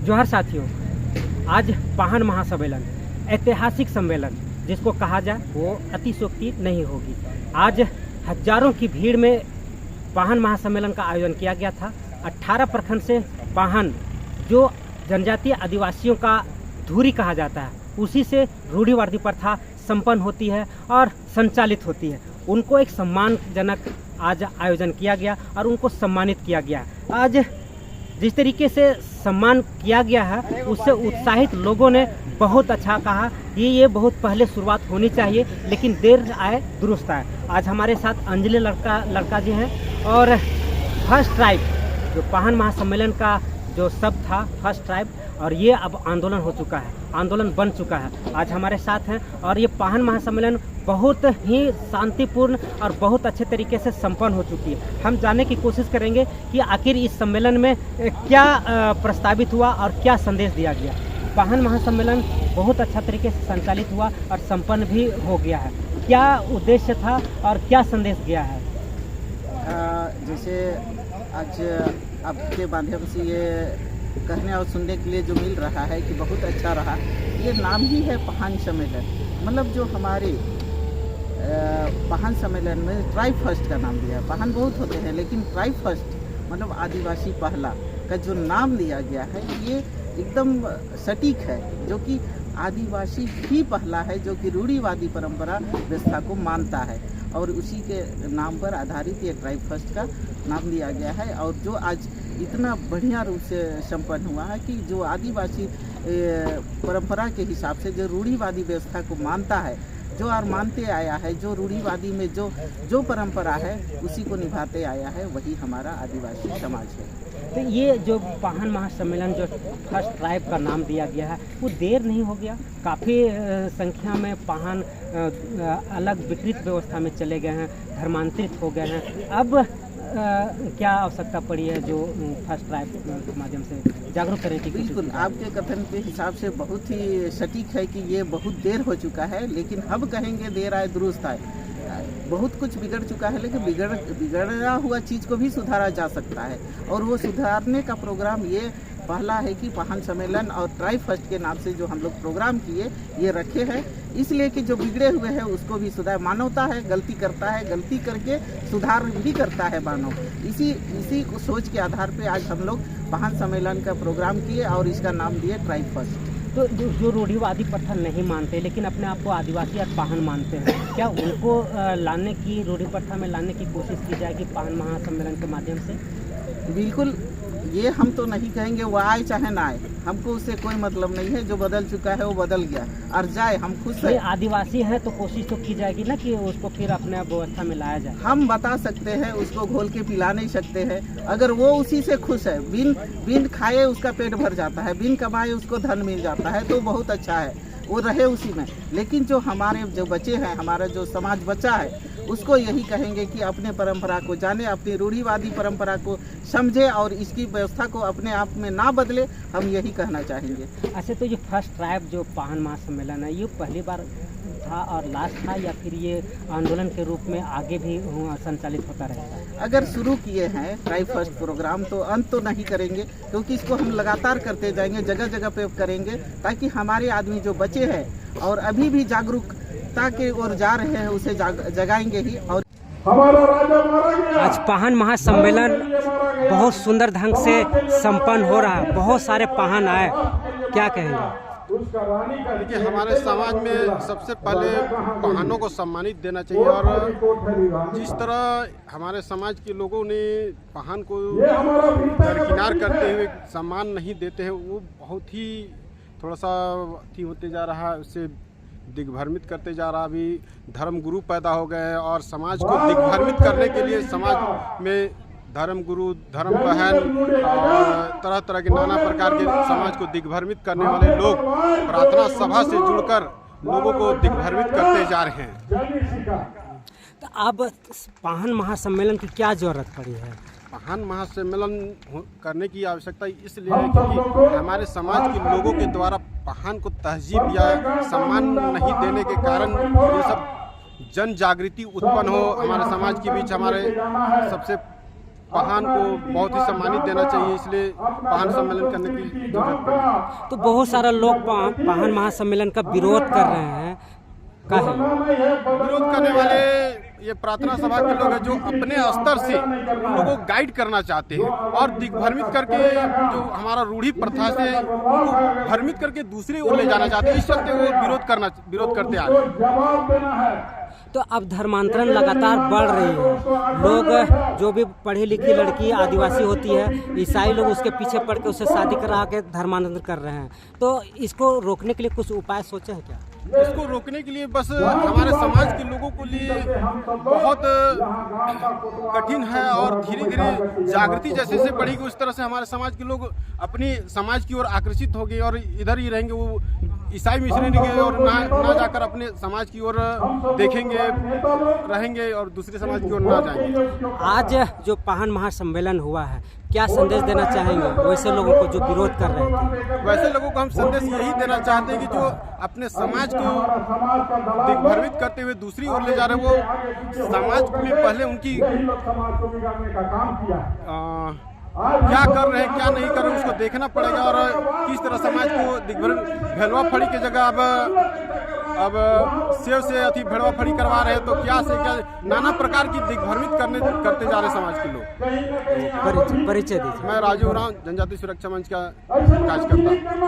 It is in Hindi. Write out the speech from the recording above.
जोहार साथियों, आज पाहन महासम्मेलन ऐतिहासिक सम्मेलन जिसको कहा जाए वो अतिशयोक्ति नहीं होगी। आज हजारों की भीड़ में पाहन महासम्मेलन का आयोजन किया गया था। 18 प्रखंड से पाहन जो जनजातीय आदिवासियों का धुरी कहा जाता है उसी से रूढ़िवादी प्रथा संपन्न होती है और संचालित होती है। उनको एक सम्मानजनक आज आयोजन किया गया और उनको सम्मानित किया गया। आज जिस तरीके से सम्मान किया गया है उससे उत्साहित लोगों ने बहुत अच्छा कहा कि ये बहुत पहले शुरुआत होनी चाहिए, लेकिन देर आए दुरुस्त आए। आज हमारे साथ अंजलि लड़का जी हैं और फर्स्ट ट्राइब जो पाहन महासम्मेलन का जो शब्द था फर्स्ट ट्राइब, और ये अब आंदोलन हो चुका है, आंदोलन बन चुका है। आज हमारे साथ हैं और ये पाहन महासम्मेलन बहुत ही शांतिपूर्ण और बहुत अच्छे तरीके से संपन्न हो चुकी है। हम जानने की कोशिश करेंगे कि आखिर इस सम्मेलन में क्या प्रस्तावित हुआ और क्या संदेश दिया गया। पाहन महासम्मेलन बहुत अच्छा तरीके से संचालित हुआ और संपन्न भी हो गया है। क्या उद्देश्य था और क्या संदेश गया है? जैसे आज आपके माध्यम से ये कहने और सुनने के लिए जो मिल रहा है कि बहुत अच्छा रहा। ये नाम ही है पाहन सम्मेलन, मतलब जो हमारे पाहन सम्मेलन में ट्राइब फर्स्ट का नाम दिया है। पाहन बहुत होते हैं लेकिन ट्राइब फर्स्ट मतलब आदिवासी पहला का जो नाम लिया गया है ये एकदम सटीक है, जो कि आदिवासी ही पहला है जो कि रूढ़िवादी परंपरा व्यवस्था को मानता है और उसी के नाम पर आधारित ये ट्राइब फर्स्ट का नाम लिया गया है। और जो आज इतना बढ़िया रूप से संपन्न हुआ है कि जो आदिवासी परंपरा के हिसाब से जो रूढ़िवादी व्यवस्था को मानता है, जो और मानते आया है, जो रूढ़िवादी में जो परंपरा है उसी को निभाते आया है, वही हमारा आदिवासी समाज है। तो ये जो पाहन महासम्मेलन जो फर्स्ट ट्राइब का नाम दिया गया है वो देर नहीं हो गया? काफ़ी संख्या में पाहन अलग विकृत व्यवस्था में चले गए हैं, धर्मांतरित हो गए हैं। अब क्या आवश्यकता पड़ी है जो फर्स्ट ट्राइब के माध्यम से जागरूक करने की? बिल्कुल, आपके कथन के हिसाब से बहुत ही सटीक है कि ये बहुत देर हो चुका है, लेकिन हम कहेंगे देर आए दुरुस्त आए। बहुत कुछ बिगड़ चुका है लेकिन बिगड़ा हुआ चीज़ को भी सुधारा जा सकता है और वो सुधारने का प्रोग्राम ये पहला है कि पाहन सम्मेलन और ट्राइब फर्स्ट के नाम से जो हम लोग प्रोग्राम किए ये रखे हैं, इसलिए कि जो बिगड़े हुए हैं उसको भी सुधार। मानवता है, गलती करता है, गलती करके सुधार भी करता है मानव। इसी को सोच के आधार पे आज हम लोग पाहन सम्मेलन का प्रोग्राम किए और इसका नाम दिए ट्राइब फर्स्ट। तो जो रूढ़िवादी प्रथा नहीं मानते लेकिन अपने आप को आदिवासी और पाहन मानते हैं, क्या उनको लाने की, रूढ़ि प्रथा में लाने की कोशिश की जाएगी पाहन महासम्मेलन के माध्यम से? बिल्कुल, ये हम तो नहीं कहेंगे वो आए चाहे ना आए, हमको उससे कोई मतलब नहीं है। जो बदल चुका है वो बदल गया और जाए, हम खुश हैं। आदिवासी हैं तो कोशिश तो की जाएगी ना कि उसको फिर अपने व्यवस्था में लाया जाए। हम बता सकते हैं, उसको घोल के पिला नहीं सकते हैं। अगर वो उसी से खुश है, बिन खाए उसका पेट भर जाता है, बिन कमाए उसको धन मिल जाता है, तो बहुत अच्छा है, वो रहे उसी में। लेकिन जो हमारे जो बच्चे हैं, हमारा जो समाज बचा है, उसको यही कहेंगे कि अपने परंपरा को जाने, अपनी रूढ़िवादी परंपरा को समझे और इसकी व्यवस्था को अपने आप में ना बदले, हम यही कहना चाहेंगे। अच्छा, तो ये फर्स्ट ट्राइब जो पाहन महासम्मेलन है ये पहली बार था और लास्ट था या फिर ये आंदोलन के रूप में आगे भी संचालित होता रहेगा? अगर शुरू किए हैं ट्राइब फर्स्ट प्रोग्राम तो अंत तो नहीं करेंगे, क्योंकि इसको हम लगातार करते जाएंगे, जगह जगह पे करेंगे, ताकि हमारे आदमी जो बचे हैं और अभी भी जागरूकता के ओर जा रहे हैं उसे जगाएंगे ही। और आज पाहन महासम्मेलन बहुत सुंदर ढंग से संपन्न हो रहा है, बहुत सारे पाहन आए, क्या कहेंगे? देखिए, हमारे समाज में सबसे पहले पाहनों को सम्मानित देना चाहिए और जिस तरह हमारे समाज के लोगों ने पाहन को दरकिनार करते हुए सम्मान नहीं देते हैं, वो बहुत ही थोड़ा सा होते जा रहा है, उससे दिग्भ्रमित करते जा रहा। अभी धर्म गुरु पैदा हो गए हैं और समाज को दिग्भ्रमित करने के लिए समाज में धर्म गुरु, धर्म बहन और तरह तरह के नाना प्रकार के समाज को दिग्भ्रमित करने वाले लोग प्रार्थना सभा से जुड़कर लोगों को दिग्भ्रमित करते जा रहे हैं। तो अब पाहन महासम्मेलन की क्या जरूरत पड़ी है? पाहन महासम्मेलन करने की आवश्यकता इसलिए है क्योंकि हमारे समाज के लोगों के द्वारा पाहन को तहजीब या सम्मान नहीं देने के कारण ये सब जन जागृति उत्पन्न हो हमारे समाज के बीच। हमारे सबसे पाहन को बहुत ही सम्मानित देना चाहिए, इसलिए पाहन सम्मेलन करने की जरूरत पड़ी। तो बहुत सारा लोग पाहन महासम्मेलन का विरोध कर रहे हैं, का है विरोध करने वाले ये प्रार्थना सभा के लोग हैं जो अपने स्तर से लोगों को गाइड करना चाहते हैं और दिग्भ्रमित करके जो हमारा रूढ़ी प्रथा से उनको भ्रमित करके दूसरी ओर ले जाना चाहते हैं। इस चलते वो विरोध करते आ रहे हैं। तो अब धर्मांतरण लगातार बढ़ रही है। लोग जो भी पढ़ी लिखी लड़की आदिवासी होती है, ईसाई लोग उसके पीछे पड़ के उससे शादी करा के धर्मांतरण कर रहे हैं। तो इसको रोकने के लिए कुछ उपाय सोचे हैं क्या? इसको रोकने के लिए बस हमारे समाज के लोगों के लिए बहुत कठिन है और धीरे धीरे जागृति जैसे जैसे बढ़ेगी उस तरह से हमारे समाज के लोग अपनी समाज की ओर आकर्षित हो गए और इधर ही रहेंगे। वो ईसाई मिशनरी के और ना जाकर अपने समाज की ओर देखेंगे, रहेंगे और दूसरे समाज की ओर ना जाएंगे। आज जो पाहन महासम्मेलन हुआ है, क्या संदेश देना चाहेंगे वैसे लोगों को जो विरोध कर रहे थे? वैसे लोगों को हम संदेश यही देना चाहते हैं कि जो अपने समाज को दिग्भ्रमित करते हुए दूसरी ओर ले जा रहे हैं, वो समाज में पहले उनकी क्या कर रहे हैं क्या नहीं कर रहे हैं उसको देखना पड़ेगा और किस तरह समाज को भेलवा फड़ी की जगह अब सेव से अति भेड़वा फड़ी करवा रहे हैं। तो क्या से क्या नाना प्रकार की दिग्भ्रमित करते जा रहे समाज के लोग। परिचय दीजिए। मैं राजू राम, जनजाति सुरक्षा मंच का कार्यकर्ता।